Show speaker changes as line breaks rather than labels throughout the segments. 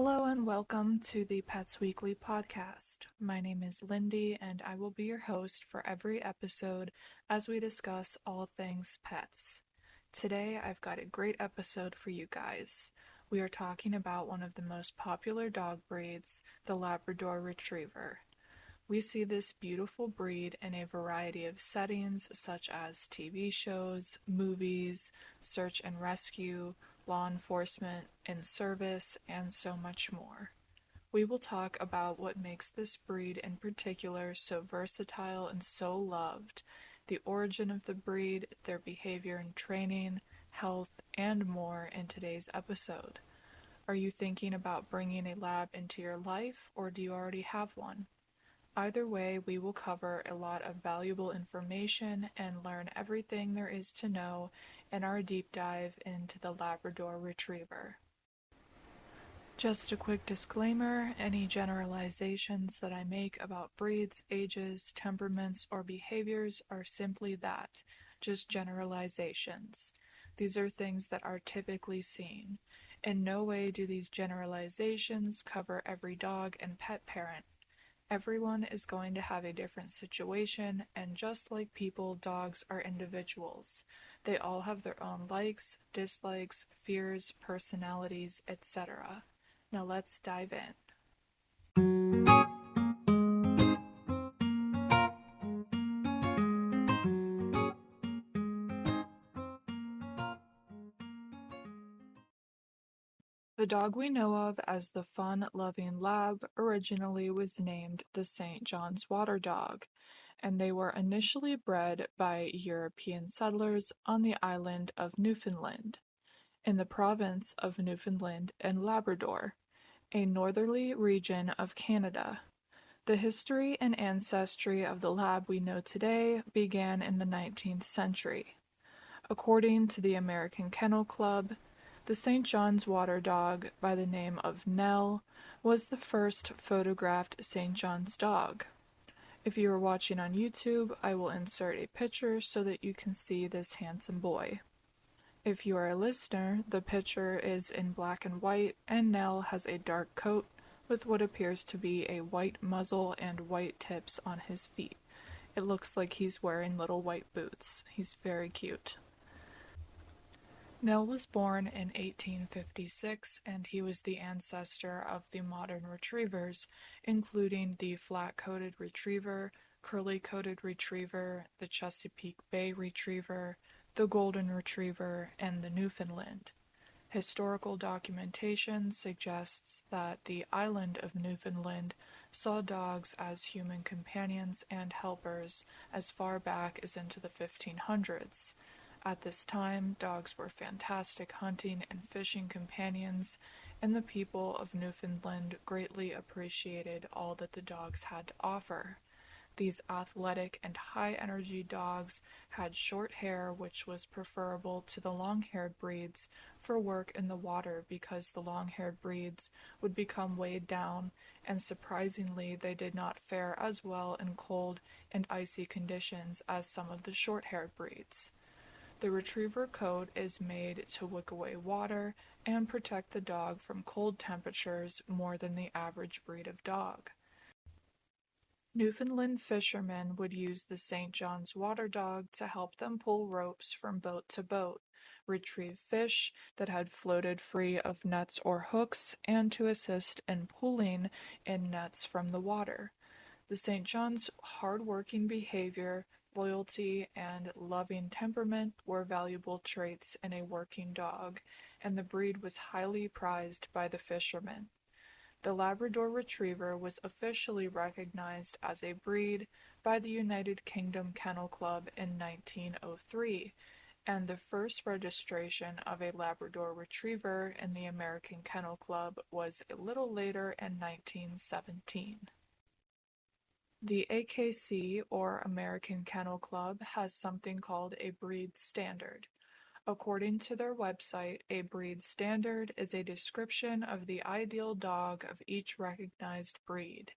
Hello and welcome to the Pets Weekly podcast. My name is Lindy and I will be your host for every episode as we discuss all things pets. Today I've got a great episode for you guys. We are talking about one of the most popular dog breeds, the Labrador Retriever. We see this beautiful breed in a variety of settings such as TV shows, movies, search and rescue, law enforcement, in service, and so much more. We will talk about what makes this breed in particular so versatile and so loved, the origin of the breed, their behavior and training, health, and more in today's episode. Are you thinking about bringing a lab into your life, or do you already have one? Either way, we will cover a lot of valuable information and learn everything there is to know in our deep dive into the Labrador Retriever. Just a quick disclaimer, any generalizations that I make about breeds, ages, temperaments, or behaviors are simply that, just generalizations. These are things that are typically seen. In no way do these generalizations cover every dog and pet parent. Everyone is going to have a different situation, and just like people, dogs are individuals. They all have their own likes, dislikes, fears, personalities, etc. Now let's dive in. The dog we know of as the fun-loving lab originally was named the St. John's Water Dog, and they were initially bred by European settlers on the island of Newfoundland, in the province of Newfoundland and Labrador, a northerly region of Canada. The history and ancestry of the lab we know today began in the 19th century. According to the American Kennel Club, the St. John's Water Dog, by the name of Nell, was the first photographed St. John's dog. If you are watching on YouTube, I will insert a picture so that you can see this handsome boy. If you are a listener, the picture is in black and white, and Nell has a dark coat with what appears to be a white muzzle and white tips on his feet. It looks like he's wearing little white boots. He's very cute. Nell was born in 1856, and he was the ancestor of the modern retrievers, including the flat-coated retriever, curly-coated retriever, the Chesapeake Bay retriever, the golden retriever, and the Newfoundland. Historical documentation suggests that the island of Newfoundland saw dogs as human companions and helpers as far back as into the 1500s. At this time, dogs were fantastic hunting and fishing companions, and the people of Newfoundland greatly appreciated all that the dogs had to offer. These athletic and high-energy dogs had short hair, which was preferable to the long-haired breeds for work in the water because the long-haired breeds would become weighed down, and surprisingly they did not fare as well in cold and icy conditions as some of the short-haired breeds. The retriever coat is made to wick away water and protect the dog from cold temperatures more than the average breed of dog. Newfoundland fishermen would use the St. John's Water Dog to help them pull ropes from boat to boat, retrieve fish that had floated free of nets or hooks, and to assist in pulling in nets from the water. The St. John's hard-working behavior, loyalty, and loving temperament were valuable traits in a working dog, and the breed was highly prized by the fishermen. The Labrador Retriever was officially recognized as a breed by the United Kingdom Kennel Club in 1903, and the first registration of a Labrador Retriever in the American Kennel Club was a little later in 1917. The AKC, or American Kennel Club, has something called a breed standard. According to their website, a breed standard is a description of the ideal dog of each recognized breed.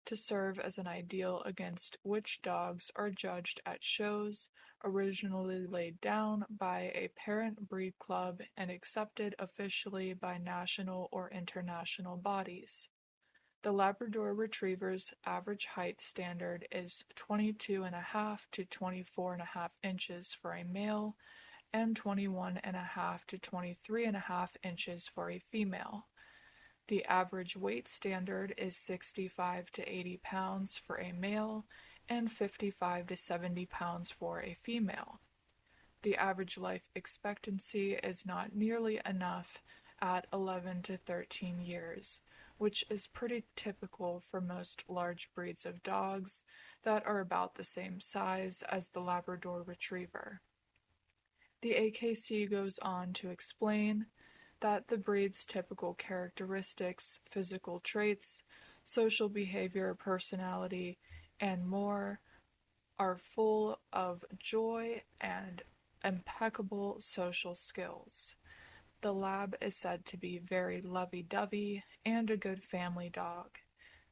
to serve as an ideal against which dogs are judged at shows, originally laid down by a parent breed club and accepted officially by national or international bodies. The Labrador Retriever's average height standard is 22.5 to 24.5 inches for a male and 21.5 to 23.5 inches for a female. The average weight standard is 65 to 80 pounds for a male and 55 to 70 pounds for a female. The average life expectancy is not nearly enough at 11 to 13 years, which is pretty typical for most large breeds of dogs that are about the same size as the Labrador Retriever. The AKC goes on to explain that the breed's typical characteristics, physical traits, social behavior, personality, and more are full of joy and impeccable social skills. The Lab is said to be very lovey-dovey and a good family dog.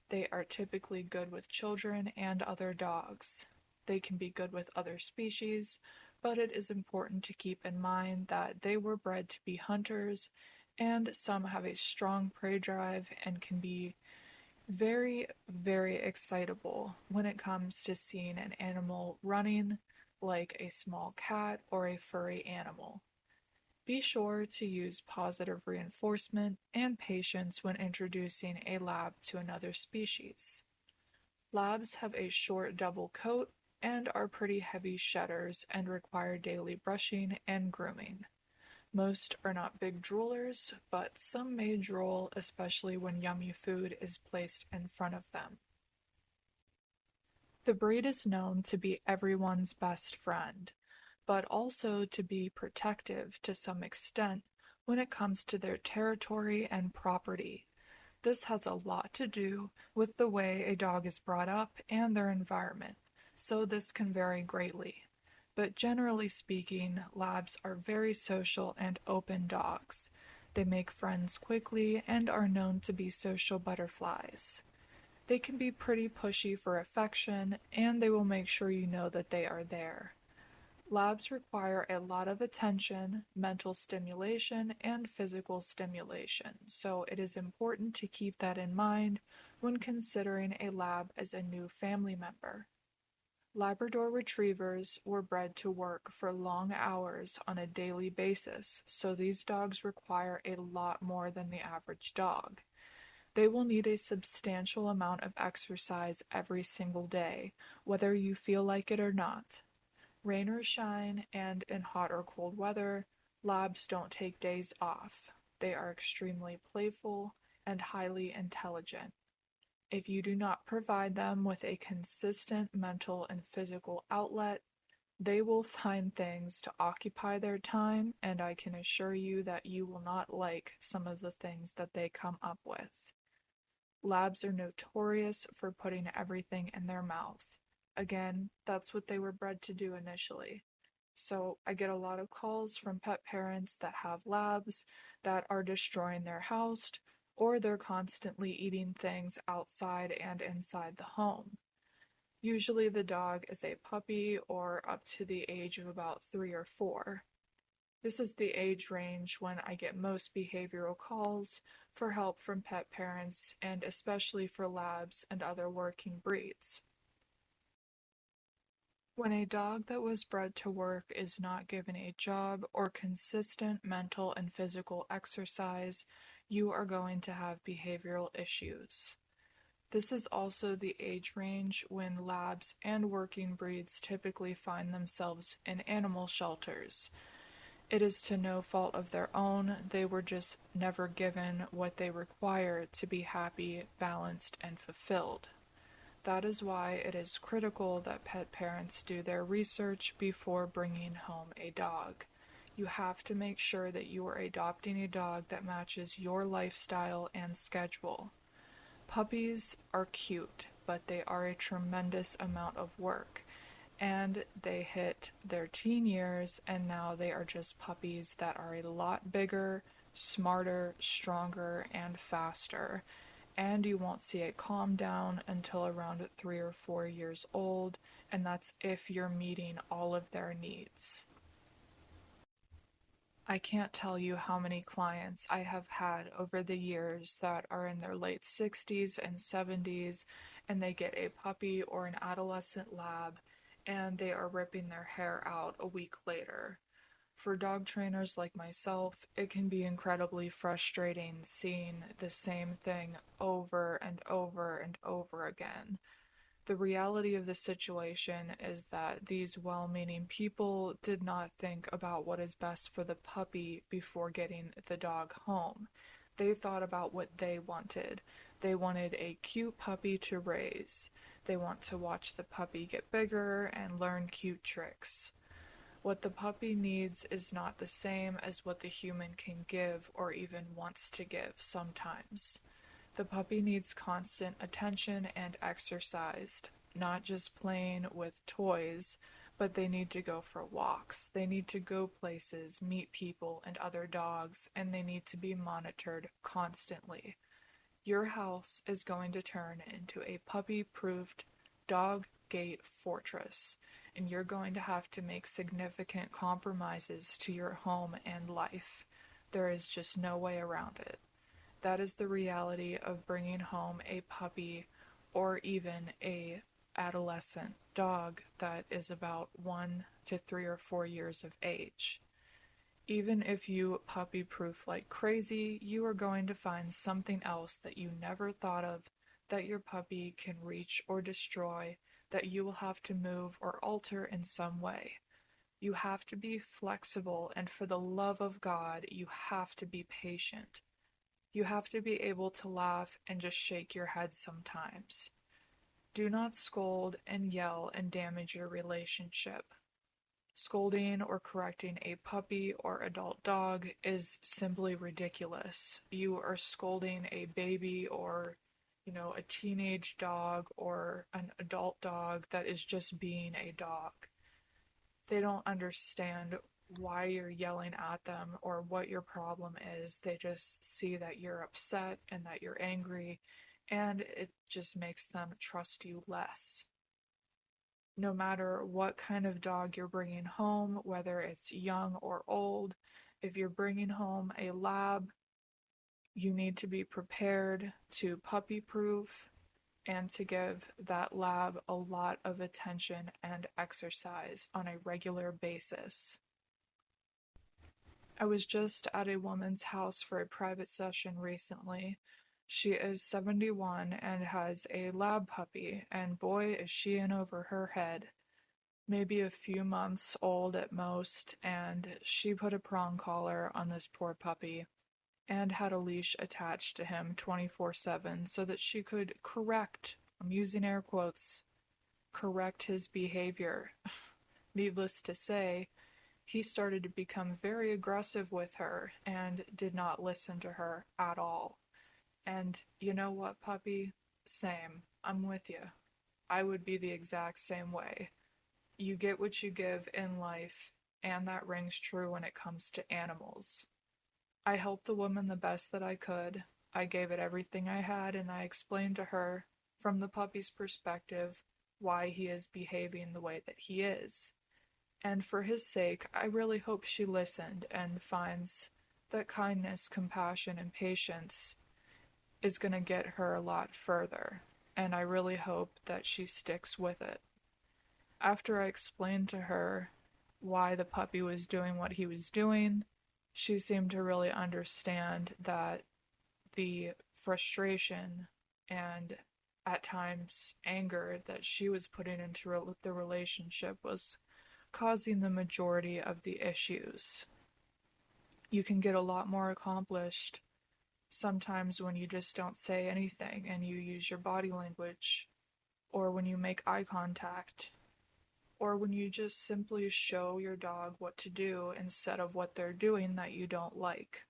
They are typically good with children and other dogs. They can be good with other species, but it is important to keep in mind that they were bred to be hunters, and some have a strong prey drive and can be very, very excitable when it comes to seeing an animal running, like a small cat or a furry animal. Be sure to use positive reinforcement and patience when introducing a lab to another species. Labs have a short double coat and are pretty heavy shedders and require daily brushing and grooming. Most are not big droolers, but some may drool, especially when yummy food is placed in front of them. The breed is known to be everyone's best friend, but also to be protective to some extent when it comes to their territory and property. This has a lot to do with the way a dog is brought up and their environment, so this can vary greatly. But generally speaking, Labs are very social and open dogs. They make friends quickly and are known to be social butterflies. They can be pretty pushy for affection, and they will make sure you know that they are there. Labs require a lot of attention, mental stimulation, and physical stimulation, so it is important to keep that in mind when considering a lab as a new family member. Labrador Retrievers were bred to work for long hours on a daily basis, so these dogs require a lot more than the average dog. They will need a substantial amount of exercise every single day, whether you feel like it or not. Rain or shine, and in hot or cold weather, Labs don't take days off. They are extremely playful and highly intelligent. If you do not provide them with a consistent mental and physical outlet, they will find things to occupy their time, and I can assure you that you will not like some of the things that they come up with. Labs are notorious for putting everything in their mouth. Again, that's what they were bred to do initially. So I get a lot of calls from pet parents that have labs that are destroying their house, or they're constantly eating things outside and inside the home. Usually the dog is a puppy or up to the age of about 3 or 4. This is the age range when I get most behavioral calls for help from pet parents, and especially for labs and other working breeds. When a dog that was bred to work is not given a job or consistent mental and physical exercise, you are going to have behavioral issues. This is also the age range when labs and working breeds typically find themselves in animal shelters. It is to no fault of their own, they were just never given what they require to be happy, balanced, and fulfilled. That is why it is critical that pet parents do their research before bringing home a dog. You have to make sure that you are adopting a dog that matches your lifestyle and schedule. Puppies are cute, but they are a tremendous amount of work. And they hit their teen years, and now they are just puppies that are a lot bigger, smarter, stronger, and faster. and you won't see it calm down until around 3 or 4 years old, and that's if you're meeting all of their needs. I can't tell you how many clients I have had over the years that are in their late 60s and 70s, and they get a puppy or an adolescent lab, and they are ripping their hair out a week later. For dog trainers like myself, it can be incredibly frustrating seeing the same thing over and over and over again. The reality of the situation is that these well-meaning people did not think about what is best for the puppy before getting the dog home. They thought about what they wanted. They wanted a cute puppy to raise. They want to watch the puppy get bigger and learn cute tricks. What the puppy needs is not the same as what the human can give or even wants to give sometimes. The puppy needs constant attention and exercise, not just playing with toys, but they need to go for walks. They need to go places, meet people and other dogs, and they need to be monitored constantly. Your house is going to turn into a puppy-proofed dog gate fortress, and you're going to have to make significant compromises to your home and life. There is just no way around it. That is the reality of bringing home a puppy or even a adolescent dog that is about 1 to 3 or 4 years of age. Even if you puppy proof like crazy, you are going to find something else that you never thought of that your puppy can reach or destroy, that you will have to move or alter in some way. You have to be flexible, and for the love of God, you have to be patient. You have to be able to laugh and just shake your head sometimes. Do not scold and yell and damage your relationship. Scolding or correcting a puppy or adult dog is simply ridiculous. You are scolding a baby or, a teenage dog or an adult dog that is just being a dog. They don't understand why you're yelling at them or what your problem is. They just see that you're upset and that you're angry, and it just makes them trust you less. No matter what kind of dog you're bringing home, whether it's young or old, if you're bringing home a lab, you need to be prepared to puppy proof and to give that lab a lot of attention and exercise on a regular basis. I was just at a woman's house for a private session recently. She is 71 and has a lab puppy, and boy is she in over her head. Maybe a few months old at most, and she put a prong collar on this poor puppy and had a leash attached to him 24/7 so that she could correct, I'm using air quotes, correct his behavior. Needless to say, he started to become very aggressive with her and did not listen to her at all. And you know what, puppy? Same. I'm with you. I would be the exact same way. You get what you give in life, and that rings true when it comes to animals. I helped the woman the best that I could. I gave it everything I had, and I explained to her, from the puppy's perspective, why he is behaving the way that he is. And for his sake, I really hope she listened and finds that kindness, compassion, and patience is going to get her a lot further. And I really hope that she sticks with it. After I explained to her why the puppy was doing what he was doing, she seemed to really understand that the frustration and at times anger that she was putting into the relationship was causing the majority of the issues. You can get a lot more accomplished sometimes when you just don't say anything and you use your body language, or when you make eye contact, or when you just simply show your dog what to do instead of what they're doing that you don't like.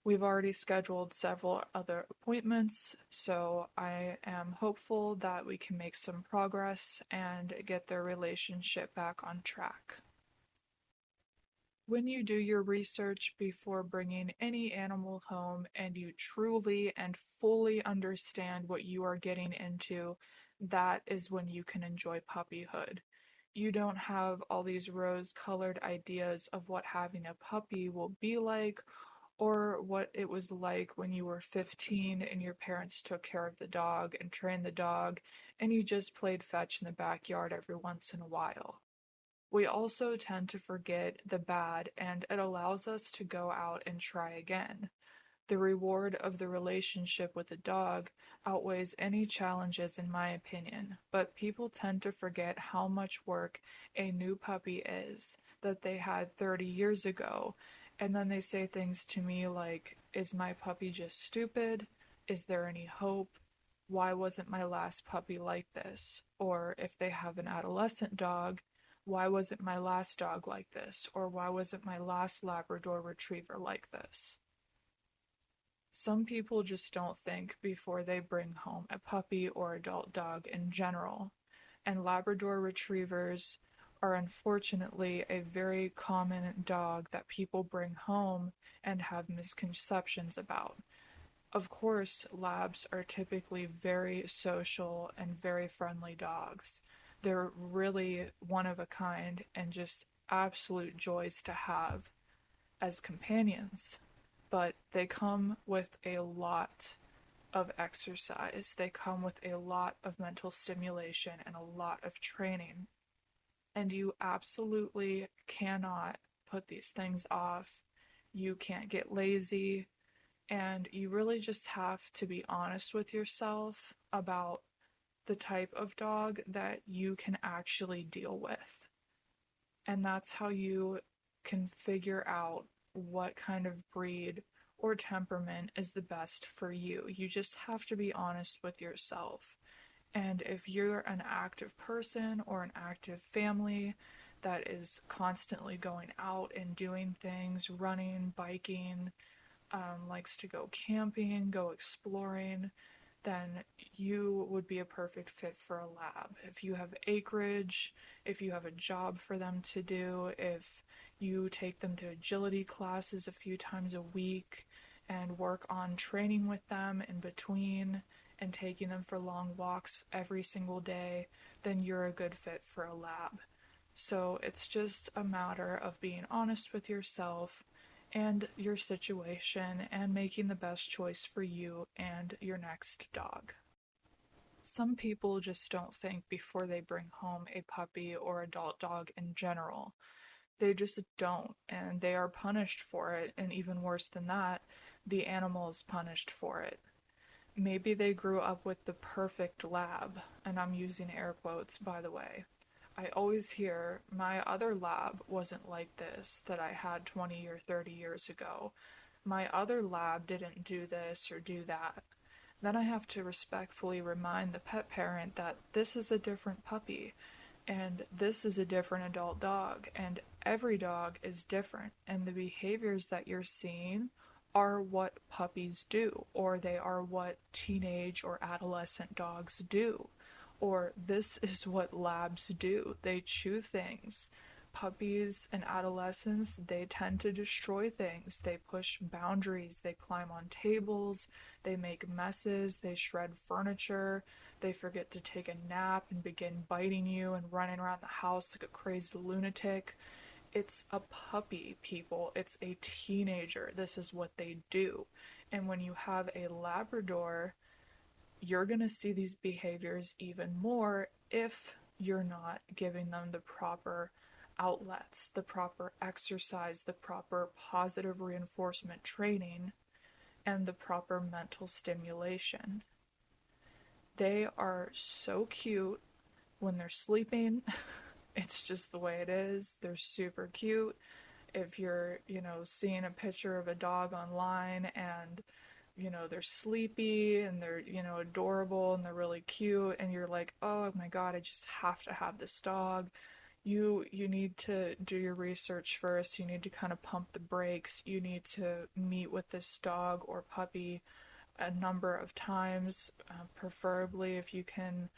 We've already scheduled several other appointments, so I am hopeful that we can make some progress and get their relationship back on track. When you do your research before bringing any animal home and you truly and fully understand what you are getting into, that is when you can enjoy puppyhood. You don't have all these rose-colored ideas of what having a puppy will be like or what it was like when you were 15 and your parents took care of the dog and trained the dog and you just played fetch in the backyard every once in a while. We also tend to forget the bad, and it allows us to go out and try again. The reward of the relationship with a dog outweighs any challenges, in my opinion, but people tend to forget how much work a new puppy is that they had 30 years ago, and then they say things to me like, is my puppy just stupid? Is there any hope? Why wasn't my last puppy like this? Or if they have an adolescent dog, why wasn't my last dog like this? Or why wasn't my last Labrador Retriever like this? Some people just don't think before they bring home a puppy or adult dog in general, and Labrador Retrievers are unfortunately a very common dog that people bring home and have misconceptions about. Of course, labs are typically very social and very friendly dogs. They're really one of a kind and just absolute joys to have as companions. But they come with a lot of exercise. They come with a lot of mental stimulation and a lot of training. And you absolutely cannot put these things off. You can't get lazy. And you really just have to be honest with yourself about the type of dog that you can actually deal with. And that's how you can figure out what kind of breed or temperament is the best for you. You just have to be honest with yourself. And if you're an active person or an active family that is constantly going out and doing things, running, biking, likes to go camping, go exploring, then you would be a perfect fit for a lab. If you have acreage, if you have a job for them to do, if you take them to agility classes a few times a week and work on training with them in between and taking them for long walks every single day, then you're a good fit for a lab. So it's just a matter of being honest with yourself and your situation and making the best choice for you and your next dog. Some people just don't think before they bring home a puppy or adult dog in general. They just don't, and they are punished for it, and even worse than that, the animal is punished for it. Maybe they grew up with the perfect lab, and I'm using air quotes, by the way. I always hear, my other lab wasn't like this that I had 20 or 30 years ago. My other lab didn't do this or do that. Then I have to respectfully remind the pet parent that this is a different puppy, and this is a different adult dog, and every dog is different, and the behaviors that you're seeing are what puppies do, or they are what teenage or adolescent dogs do, or this is what labs do. They chew things. Puppies and adolescents, they tend to destroy things. They push boundaries. They climb on tables. They make messes. They shred furniture. They forget to take a nap and begin biting you and running around the house like a crazy lunatic. It's a puppy, people. It's a teenager. This is what they do. And when you have a Labrador, you're going to see these behaviors even more if you're not giving them the proper outlets, the proper exercise, the proper positive reinforcement training, and the proper mental stimulation. They are so cute when they're sleeping. It's just the way it is. They're super cute. If you're, seeing a picture of a dog online and, they're sleepy and they're, adorable and they're really cute and you're like, oh my God, I just have to have this dog. You need to do your research first. You need to kind of pump the brakes. You need to meet with this dog or puppy a number of times, preferably if you can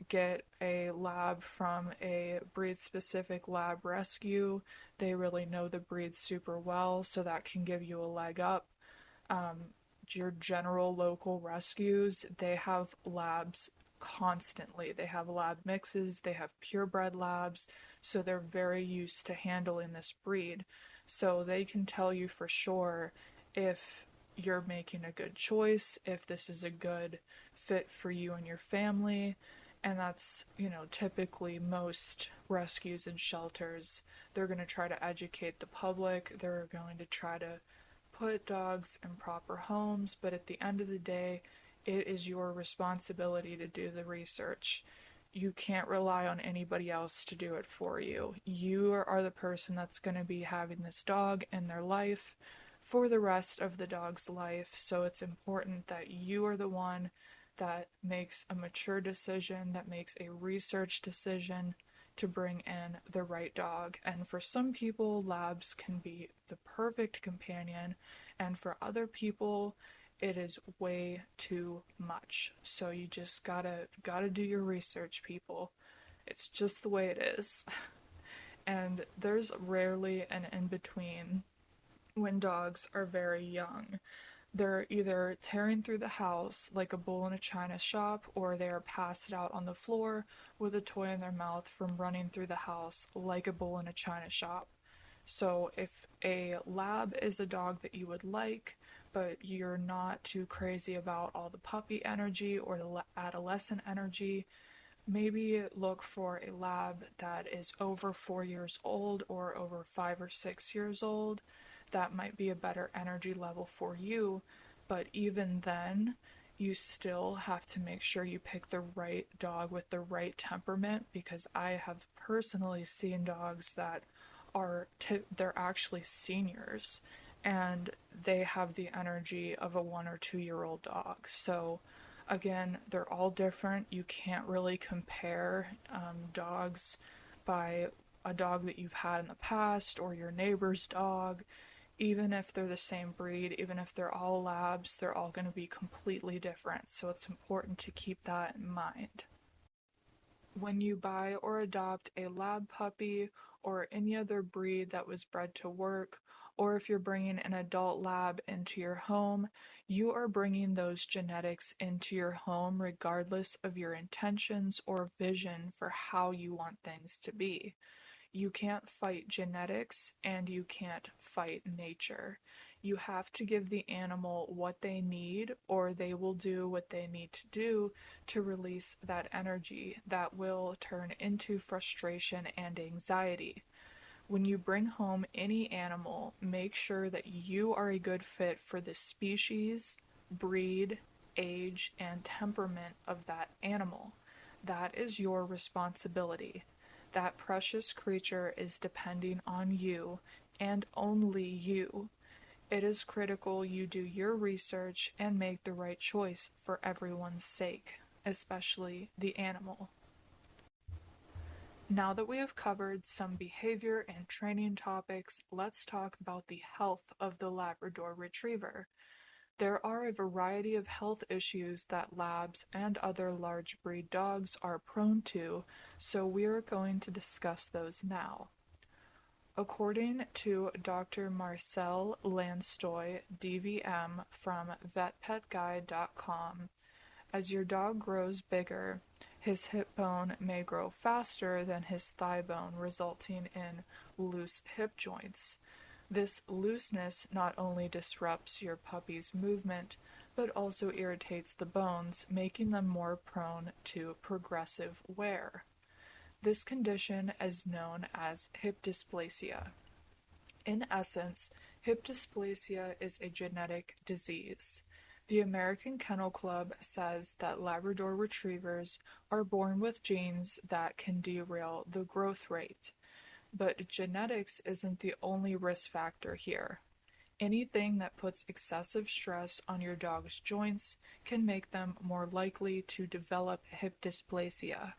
Get a lab from a breed-specific lab rescue. They really know the breed super well, so that can give you a leg up. Um, your general local rescues, they have labs constantly. They have lab mixes, they have purebred labs, so they're very used to handling this breed. So they can tell you for sure if you're making a good choice, if this is a good fit for you and your family. And that's, typically most rescues and shelters, they're going to try to educate the public. They're going to try to put dogs in proper homes, but at the end of the day, it is your responsibility to do the research. You can't rely on anybody else to do it for you. You are the person that's going to be having this dog in their life for the rest of the dog's life, so it's important that you are the one that makes a mature decision, that makes a research decision to bring in the right dog. And for some people, labs can be the perfect companion, and for other people, it is way too much. So you just gotta do your research, people. It's just the way it is. And there's rarely an in between when dogs are very young. They're either tearing through the house like a bull in a china shop, or they are passed out on the floor with a toy in their mouth from running through the house like a bull in a china shop. So if a lab is a dog that you would like, but you're not too crazy about all the puppy energy or the adolescent energy, maybe look for a lab that is over 4 years old or over 5 or 6 years old. That might be a better energy level for you, but even then, you still have to make sure you pick the right dog with the right temperament, because I have personally seen dogs that they're actually seniors and they have the energy of a 1 or 2 year old dog. So again, they're all different. You can't really compare dogs by a dog that you've had in the past or your neighbor's dog. Even if they're the same breed, even if they're all labs, they're all going to be completely different. So it's important to keep that in mind. When you buy or adopt a lab puppy or any other breed that was bred to work, or if you're bringing an adult lab into your home, you are bringing those genetics into your home regardless of your intentions or vision for how you want things to be. You can't fight genetics and you can't fight nature. You have to give the animal what they need, or they will do what they need to do to release that energy that will turn into frustration and anxiety. When you bring home any animal, make sure that you are a good fit for the species, breed, age, and temperament of that animal. That is your responsibility. That precious creature is depending on you and only you. It is critical you do your research and make the right choice for everyone's sake, especially the animal. Now that we have covered some behavior and training topics, let's talk about the health of the Labrador Retriever. There are a variety of health issues that labs and other large breed dogs are prone to, so we are going to discuss those now. According to Dr. Marcel Lanstoy, DVM, from vetpetguide.com, as your dog grows bigger, his hip bone may grow faster than his thigh bone, resulting in loose hip joints. This looseness not only disrupts your puppy's movement, but also irritates the bones, making them more prone to progressive wear. This condition is known as hip dysplasia. In essence, hip dysplasia is a genetic disease. The American Kennel Club says that Labrador Retrievers are born with genes that can derail the growth rate. But genetics isn't the only risk factor here. Anything that puts excessive stress on your dog's joints can make them more likely to develop hip dysplasia.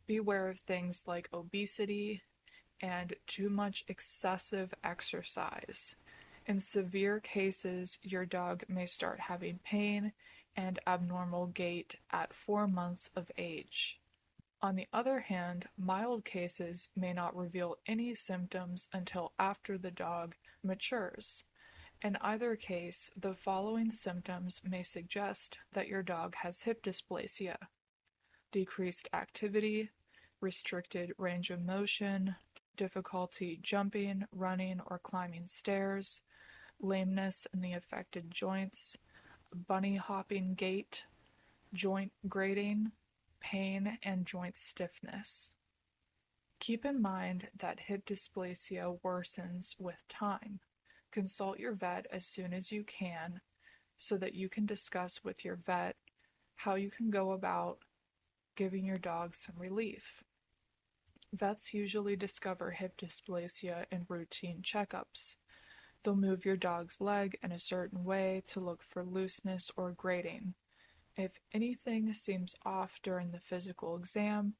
Beware of things like obesity and too much excessive exercise. In severe cases, your dog may start having pain, and abnormal gait at 4 months of age. On the other hand, mild cases may not reveal any symptoms until after the dog matures. In either case, the following symptoms may suggest that your dog has hip dysplasia: decreased activity, restricted range of motion, difficulty jumping, running, or climbing stairs, lameness in the affected joints, bunny hopping gait, joint grating, pain, and joint stiffness. Keep in mind that hip dysplasia worsens with time. Consult your vet as soon as you can so that you can discuss with your vet how you can go about giving your dog some relief. Vets usually discover hip dysplasia in routine checkups. They'll move your dog's leg in a certain way to look for looseness or grating. If anything seems off during the physical exam,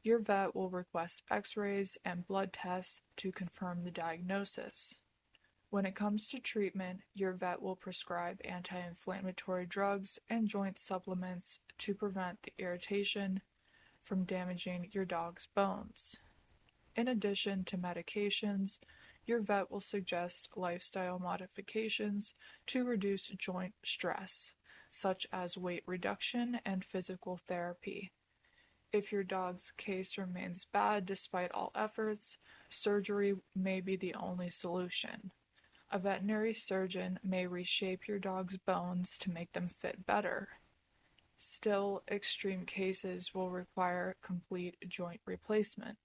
your vet will request x-rays and blood tests to confirm the diagnosis. When it comes to treatment, your vet will prescribe anti-inflammatory drugs and joint supplements to prevent the irritation from damaging your dog's bones. In addition to medications, your vet will suggest lifestyle modifications to reduce joint stress, such as weight reduction and physical therapy. If your dog's case remains bad despite all efforts, surgery may be the only solution. A veterinary surgeon may reshape your dog's bones to make them fit better. Still, extreme cases will require complete joint replacement.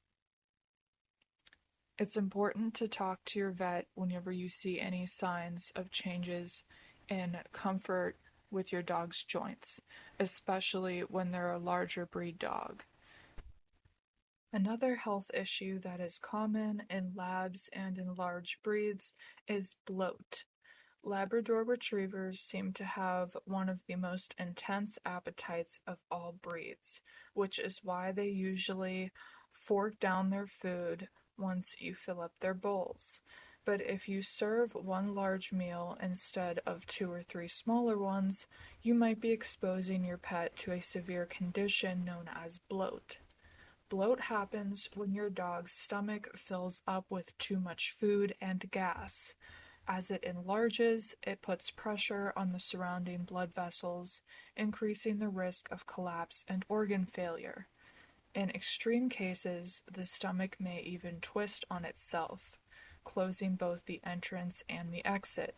It's important to talk to your vet whenever you see any signs of changes in comfort with your dog's joints, especially when they're a larger breed dog. Another health issue that is common in labs and in large breeds is bloat. Labrador Retrievers seem to have one of the most intense appetites of all breeds, which is why they usually fork down their food once you fill up their bowls. But if you serve one large meal instead of 2 or 3 smaller ones, you might be exposing your pet to a severe condition known as bloat. Bloat happens when your dog's stomach fills up with too much food and gas. As it enlarges, it puts pressure on the surrounding blood vessels, increasing the risk of collapse and organ failure. In extreme cases, the stomach may even twist on itself, closing both the entrance and the exit.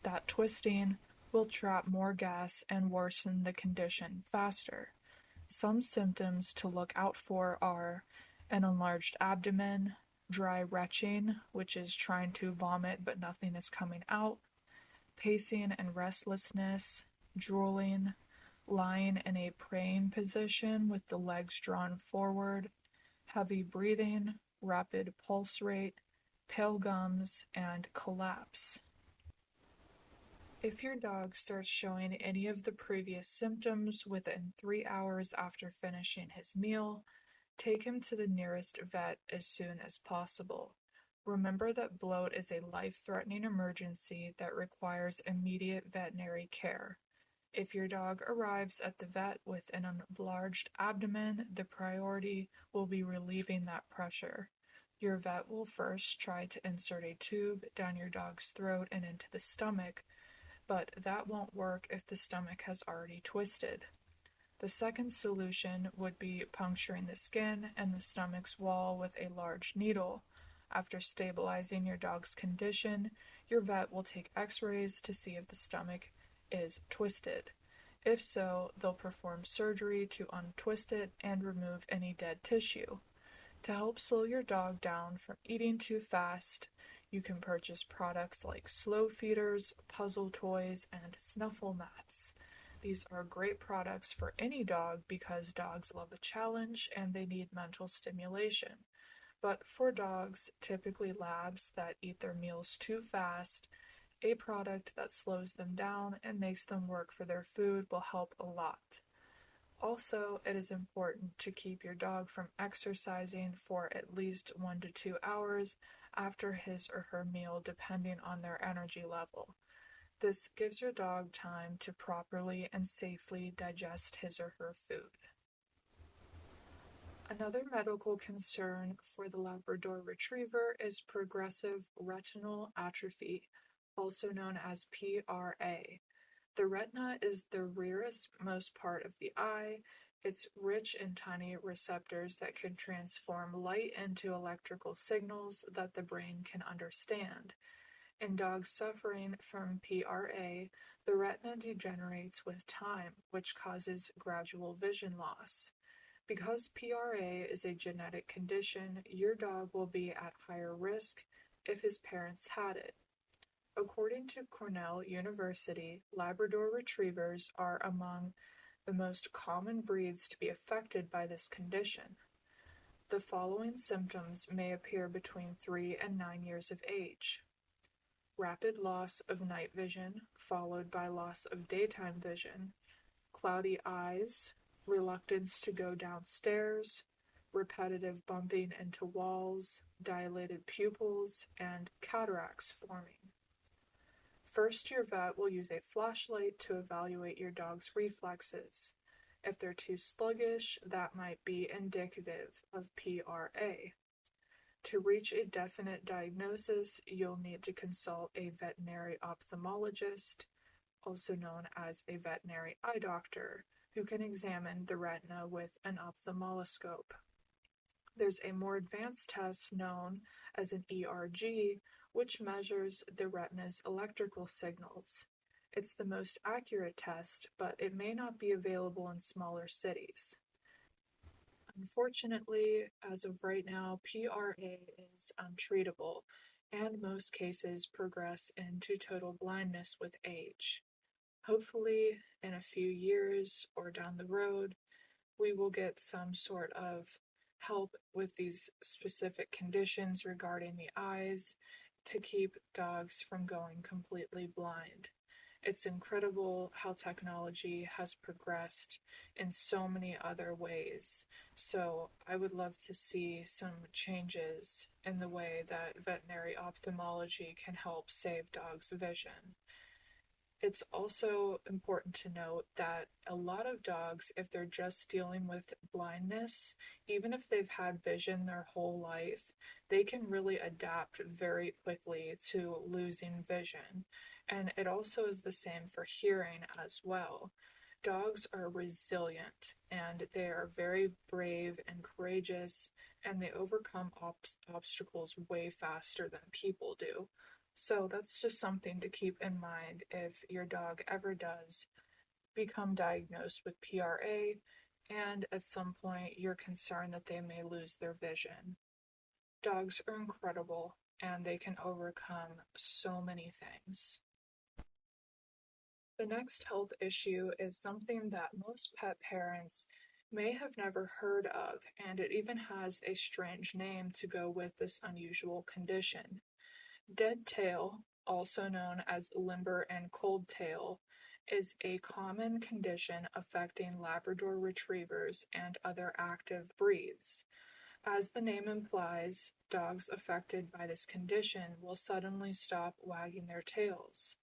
That twisting will trap more gas and worsen the condition faster. Some symptoms to look out for are an enlarged abdomen, dry retching, which is trying to vomit but nothing is coming out, pacing and restlessness, drooling, lying in a praying position with the legs drawn forward, heavy breathing, rapid pulse rate, pale gums, and collapse. If your dog starts showing any of the previous symptoms within 3 hours after finishing his meal, take him to the nearest vet as soon as possible. Remember that bloat is a life-threatening emergency that requires immediate veterinary care. If your dog arrives at the vet with an enlarged abdomen, the priority will be relieving that pressure. Your vet will first try to insert a tube down your dog's throat and into the stomach, but that won't work if the stomach has already twisted. The second solution would be puncturing the skin and the stomach's wall with a large needle. After stabilizing your dog's condition, your vet will take x-rays to see if the stomach is twisted. If so, they'll perform surgery to untwist it and remove any dead tissue. To help slow your dog down from eating too fast, you can purchase products like slow feeders, puzzle toys, and snuffle mats. These are great products for any dog because dogs love a challenge and they need mental stimulation. But for dogs, typically labs, that eat their meals too fast, a product that slows them down and makes them work for their food will help a lot. Also, it is important to keep your dog from exercising for at least 1 to 2 hours after his or her meal, depending on their energy level. This gives your dog time to properly and safely digest his or her food. Another medical concern for the Labrador Retriever is progressive retinal atrophy, also known as PRA. The retina is the rearest most part of the eye. It's rich in tiny receptors that can transform light into electrical signals that the brain can understand. In dogs suffering from PRA, the retina degenerates with time, which causes gradual vision loss. Because PRA is a genetic condition, your dog will be at higher risk if his parents had it. According to Cornell University, Labrador Retrievers are among the most common breeds to be affected by this condition. The following symptoms may appear between 3 and 9 years of age: rapid loss of night vision, followed by loss of daytime vision, cloudy eyes, reluctance to go downstairs, repetitive bumping into walls, dilated pupils, and cataracts forming. First, your vet will use a flashlight to evaluate your dog's reflexes. If they're too sluggish, that might be indicative of PRA. To reach a definite diagnosis, you'll need to consult a veterinary ophthalmologist, also known as a veterinary eye doctor, who can examine the retina with an ophthalmoscope. There's a more advanced test known as an ERG, which measures the retina's electrical signals. It's the most accurate test, but it may not be available in smaller cities. Unfortunately, as of right now, PRA is untreatable, and most cases progress into total blindness with age. Hopefully, in a few years or down the road, we will get some sort of help with these specific conditions regarding the eyes to keep dogs from going completely blind. It's incredible how technology has progressed in so many other ways. So I would love to see some changes in the way that veterinary ophthalmology can help save dogs' vision. It's also important to note that a lot of dogs, if they're just dealing with blindness, even if they've had vision their whole life, they can really adapt very quickly to losing vision. And it also is the same for hearing as well. Dogs are resilient and they are very brave and courageous, and they overcome obstacles way faster than people do. So that's just something to keep in mind if your dog ever does become diagnosed with PRA and at some point you're concerned that they may lose their vision. Dogs are incredible and they can overcome so many things. The next health issue is something that most pet parents may have never heard of, and it even has a strange name to go with this unusual condition. Dead tail, also known as limber and cold tail, is a common condition affecting Labrador Retrievers and other active breeds. As the name implies, dogs affected by this condition will suddenly stop wagging their tails.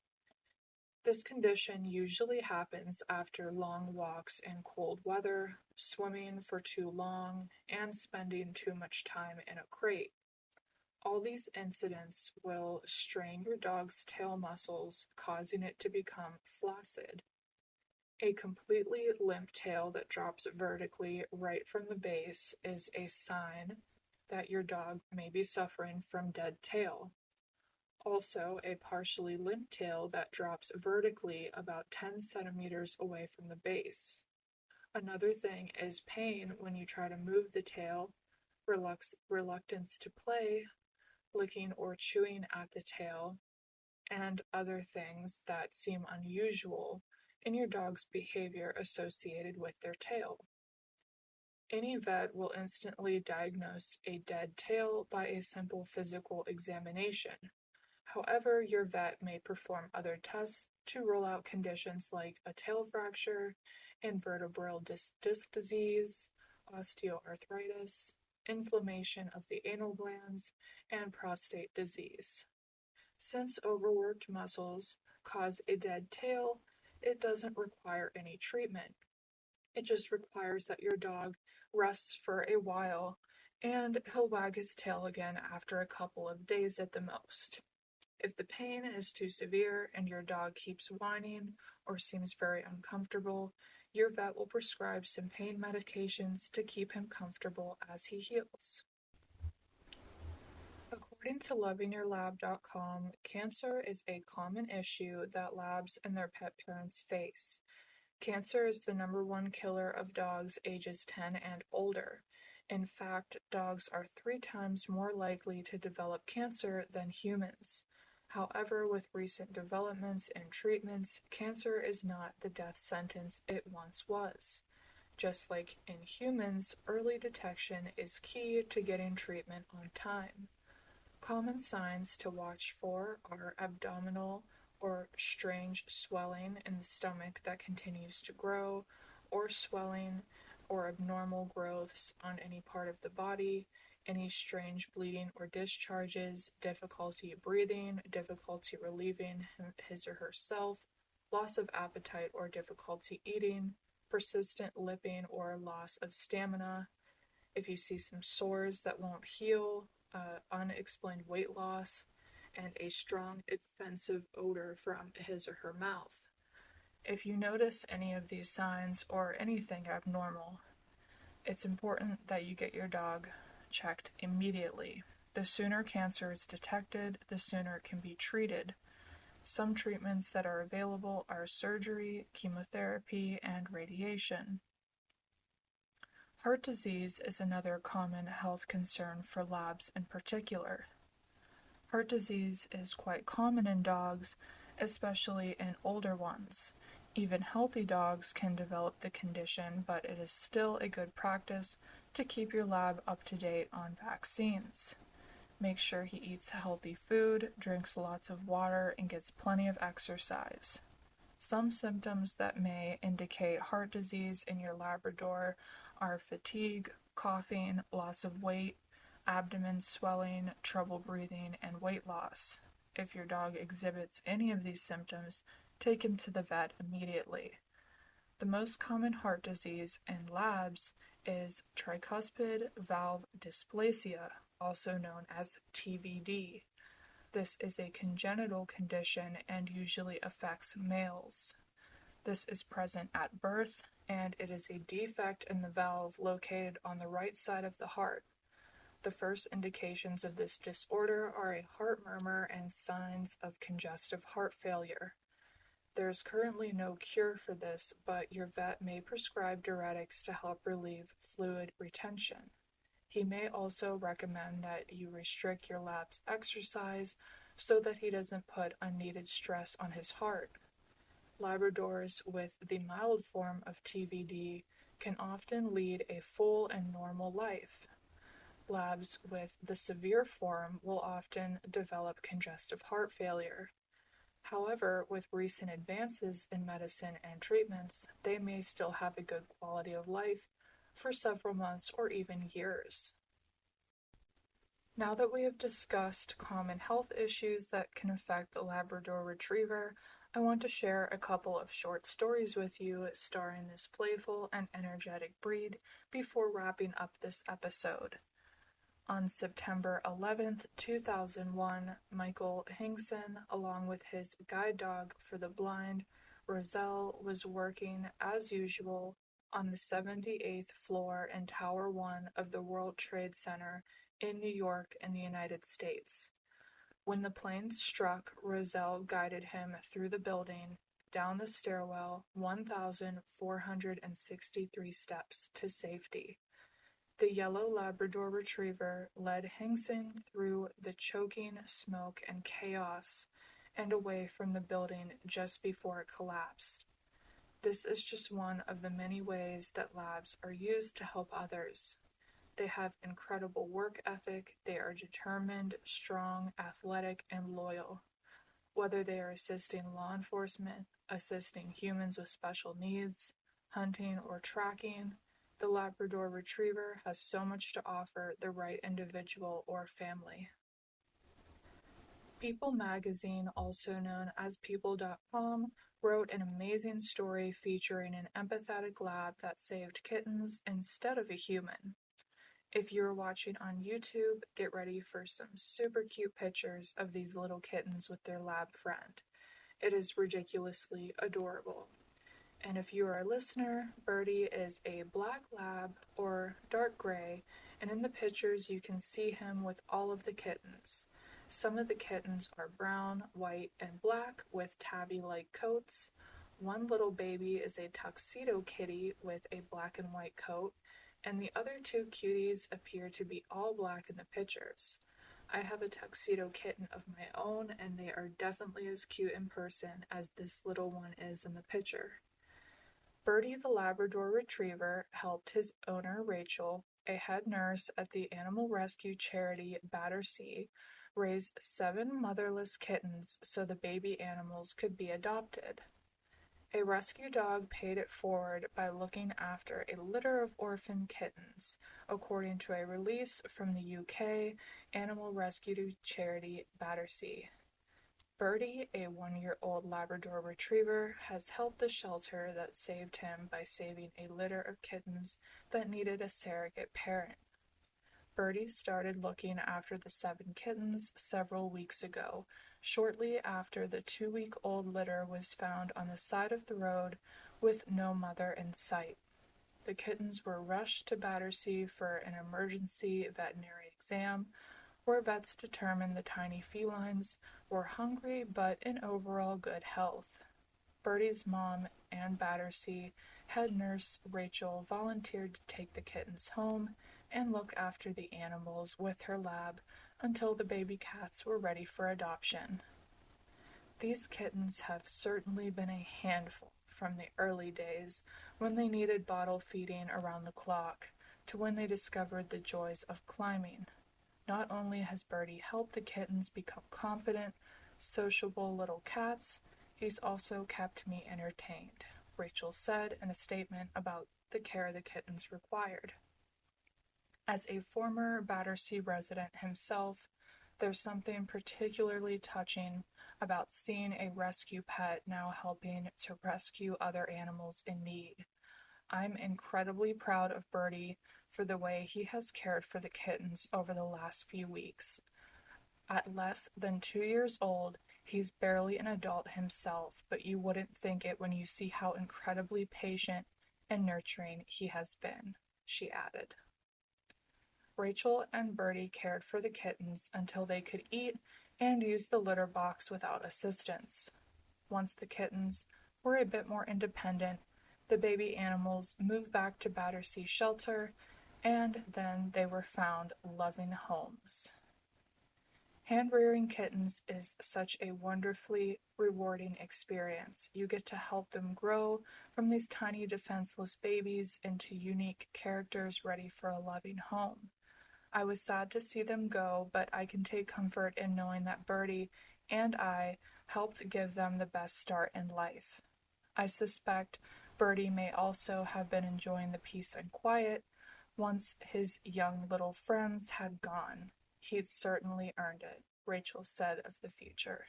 This condition usually happens after long walks in cold weather, swimming for too long, and spending too much time in a crate. All these incidents will strain your dog's tail muscles, causing it to become flaccid. A completely limp tail that drops vertically right from the base is a sign that your dog may be suffering from dead tail. Also, a partially limp tail that drops vertically about 10 centimeters away from the base. Another thing is pain when you try to move the tail, reluctance to play, licking or chewing at the tail, and other things that seem unusual in your dog's behavior associated with their tail. Any vet will instantly diagnose a dead tail by a simple physical examination. However, your vet may perform other tests to rule out conditions like a tail fracture, invertebral disc disease, osteoarthritis, inflammation of the anal glands, and prostate disease. Since overworked muscles cause a dead tail, it doesn't require any treatment. It just requires that your dog rests for a while and he'll wag his tail again after a couple of days at the most. If the pain is too severe and your dog keeps whining or seems very uncomfortable, your vet will prescribe some pain medications to keep him comfortable as he heals. According to lovingyourlab.com, cancer is a common issue that labs and their pet parents face. Cancer is the number one killer of dogs ages 10 and older. In fact, dogs are 3 times more likely to develop cancer than humans. However, with recent developments and treatments, cancer is not the death sentence it once was. Just like in humans, early detection is key to getting treatment on time. Common signs to watch for are abdominal or strange swelling in the stomach that continues to grow, or swelling or abnormal growths on any part of the body, any strange bleeding or discharges, difficulty breathing, difficulty relieving his or herself, loss of appetite or difficulty eating, persistent lipping or loss of stamina. If you see some sores that won't heal, unexplained weight loss, and a strong offensive odor from his or her mouth. If you notice any of these signs or anything abnormal, it's important that you get your dog checked immediately. The sooner cancer is detected, the sooner it can be treated. Some treatments that are available are surgery, chemotherapy, and radiation. Heart disease is another common health concern for labs in particular. Heart disease is quite common in dogs, especially in older ones. Even healthy dogs can develop the condition, but it is still a good practice to keep your lab up to date on vaccines. Make sure he eats healthy food, drinks lots of water, and gets plenty of exercise. Some symptoms that may indicate heart disease in your Labrador are fatigue, coughing, loss of weight, abdomen swelling, trouble breathing, and weight loss. If your dog exhibits any of these symptoms, take him to the vet immediately. The most common heart disease in labs is tricuspid valve dysplasia, also known as TVD. This is a congenital condition and usually affects males. This is present at birth, and it is a defect in the valve located on the right side of the heart. The first indications of this disorder are a heart murmur and signs of congestive heart failure. There is currently no cure for this, but your vet may prescribe diuretics to help relieve fluid retention. He may also recommend that you restrict your lab's exercise so that he doesn't put unneeded stress on his heart. Labradors with the mild form of TVD can often lead a full and normal life. Labs with the severe form will often develop congestive heart failure. However, with recent advances in medicine and treatments, they may still have a good quality of life for several months or even years. Now that we have discussed common health issues that can affect the Labrador Retriever, I want to share a couple of short stories with you starring this playful and energetic breed before wrapping up this episode. On September 11th, 2001, Michael Hingson, along with his guide dog for the blind, Roselle, was working as usual on the 78th floor in Tower 1 of the World Trade Center in New York in the United States. When the plane struck, Roselle guided him through the building, down the stairwell, 1,463 steps to safety. The yellow Labrador Retriever led Hingson through the choking smoke and chaos and away from the building just before it collapsed. This is just one of the many ways that labs are used to help others. They have incredible work ethic, they are determined, strong, athletic, and loyal. Whether they are assisting law enforcement, assisting humans with special needs, hunting, or tracking, the Labrador Retriever has so much to offer the right individual or family. People magazine, also known as People.com, wrote an amazing story featuring an empathetic lab that saved kittens instead of a human. If you're watching on YouTube, get ready for some super cute pictures of these little kittens with their lab friend. It is ridiculously adorable. And if you are a listener, Birdie is a black lab or dark gray, and in the pictures you can see him with all of the kittens. Some of the kittens are brown, white, and black with tabby-like coats. One little baby is a tuxedo kitty with a black and white coat, and the other two cuties appear to be all black in the pictures. I have a tuxedo kitten of my own, and they are definitely as cute in person as this little one is in the picture. Birdie the Labrador Retriever helped his owner Rachel, a head nurse at the animal rescue charity Battersea, raise 7 motherless kittens so the baby animals could be adopted. A rescue dog paid it forward by looking after a litter of orphan kittens, according to a release from the UK animal rescue charity Battersea. Birdie, a 1-year-old Labrador Retriever, has helped the shelter that saved him by saving a litter of kittens that needed a surrogate parent. Birdie started looking after the 7 kittens several weeks ago, shortly after the 2-week-old litter was found on the side of the road with no mother in sight. The kittens were rushed to Battersea for an emergency veterinary exam, where vets determined the tiny felines were hungry but in overall good health. Birdie's mom, Ann Battersea, head nurse Rachel volunteered to take the kittens home and look after the animals with her lab until the baby cats were ready for adoption. These kittens have certainly been a handful from the early days when they needed bottle feeding around the clock to when they discovered the joys of climbing. Not only has Birdie helped the kittens become confident, sociable little cats, he's also kept me entertained, Rachel said in a statement about the care the kittens required. As a former Battersea resident himself, there's something particularly touching about seeing a rescue pet now helping to rescue other animals in need. I'm incredibly proud of Birdie for the way he has cared for the kittens over the last few weeks. At less than 2 years old, he's barely an adult himself, but you wouldn't think it when you see how incredibly patient and nurturing he has been, she added. Rachel and Birdie cared for the kittens until they could eat and use the litter box without assistance. Once the kittens were a bit more independent, the baby animals moved back to Battersea Shelter, and then they were found loving homes. Hand-rearing kittens is such a wonderfully rewarding experience. You get to help them grow from these tiny defenseless babies into unique characters ready for a loving home. I was sad to see them go, but I can take comfort in knowing that Birdie and I helped give them the best start in life. I suspect Birdie may also have been enjoying the peace and quiet once his young little friends had gone. He'd certainly earned it, Rachel said of the future.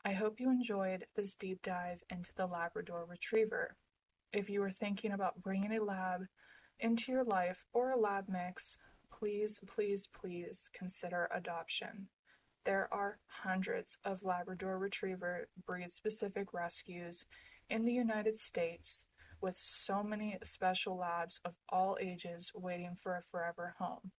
I hope you enjoyed this deep dive into the Labrador Retriever. If you are thinking about bringing a lab into your life or a lab mix, please, please, please consider adoption. There are hundreds of Labrador Retriever breed-specific rescues in the United States, with so many special labs of all ages waiting for a forever home.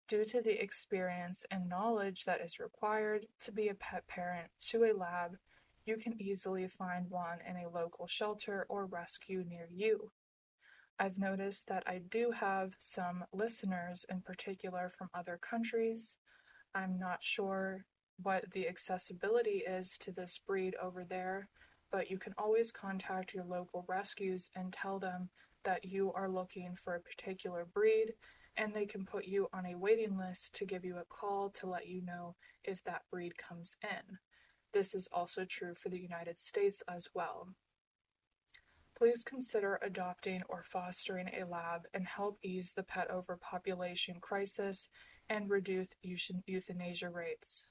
Due to the experience and knowledge that is required to be a pet parent to a lab, you can easily find one in a local shelter or rescue near you. I've noticed that I do have some listeners, in particular from other countries. I'm not sure what the accessibility is to this breed over there, but you can always contact your local rescues and tell them that you are looking for a particular breed, and they can put you on a waiting list to give you a call to let you know if that breed comes in. This is also true for the United States as well. Please consider adopting or fostering a lab and help ease the pet overpopulation crisis and reduce euthanasia rates.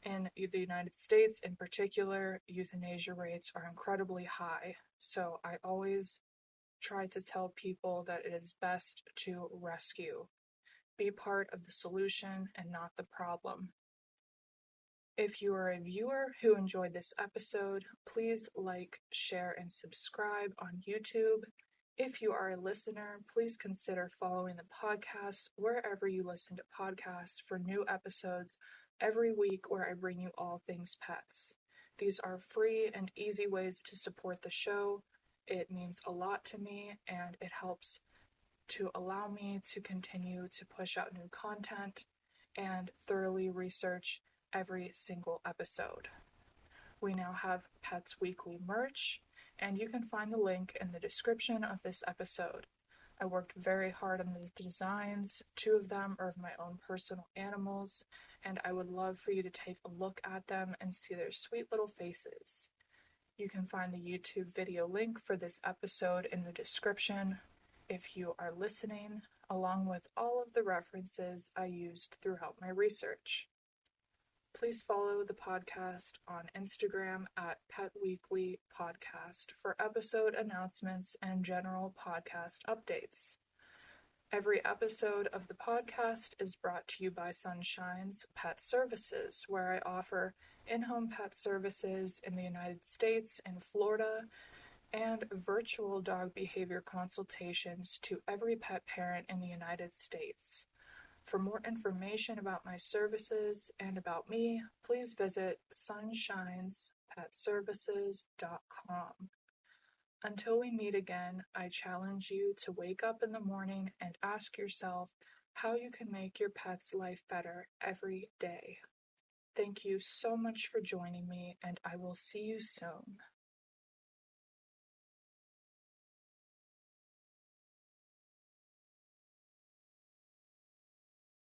In the United States, in particular, euthanasia rates are incredibly high, so I always try to tell people that it is best to rescue. Be part of the solution and not the problem. If you are a viewer who enjoyed this episode, please like, share, and subscribe on YouTube. If you are a listener, please consider following the podcast wherever you listen to podcasts for new episodes every week where I bring you all things pets. These are free and easy ways to support the show. It means a lot to me, and it helps to allow me to continue to push out new content and thoroughly research every single episode. We now have Pets Weekly merch, and you can find the link in the description of this episode. I worked very hard on the designs. 2 of them are of my own personal animals, and I would love for you to take a look at them and see their sweet little faces. You can find the YouTube video link for this episode in the description if you are listening, along with all of the references I used throughout my research. Please follow the podcast on Instagram at Pet Weekly Podcast for episode announcements and general podcast updates. Every episode of the podcast is brought to you by Sunshine's Pet Services, where I offer in-home pet services in the United States and Florida, and virtual dog behavior consultations to every pet parent in the United States. For more information about my services and about me, please visit sunshinespetservices.com. Until we meet again, I challenge you to wake up in the morning and ask yourself how you can make your pet's life better every day. Thank you so much for joining me, and I will see you soon.